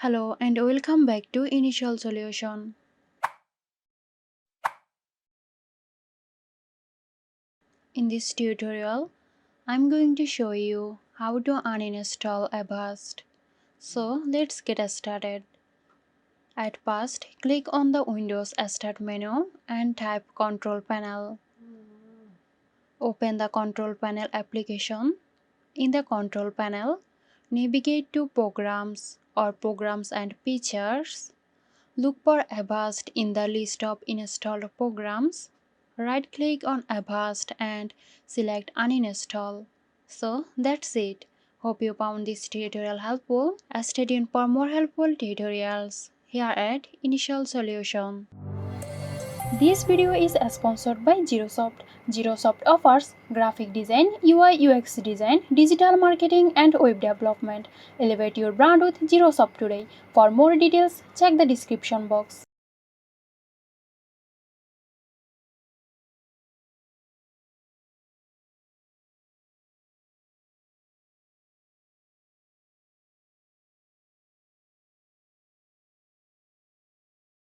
Hello and welcome back to Initial Solution. In this tutorial, I'm going to show you how to uninstall Avast. So let's get started. At first, click on the Windows Start menu and type Control Panel. Open the Control Panel application. In the Control Panel, navigate to Programs or Programs and Features. Look for Avast in the list of installed programs. Right-click on Avast and select Uninstall. So that's it. Hope you found this tutorial helpful. Stay tuned for more helpful tutorials here at Initial Solution. This video is sponsored by Xirosoft. Xirosoft offers graphic design, UI UX design, digital marketing and web development. Elevate your brand with Xirosoft today. For more details, check the description box.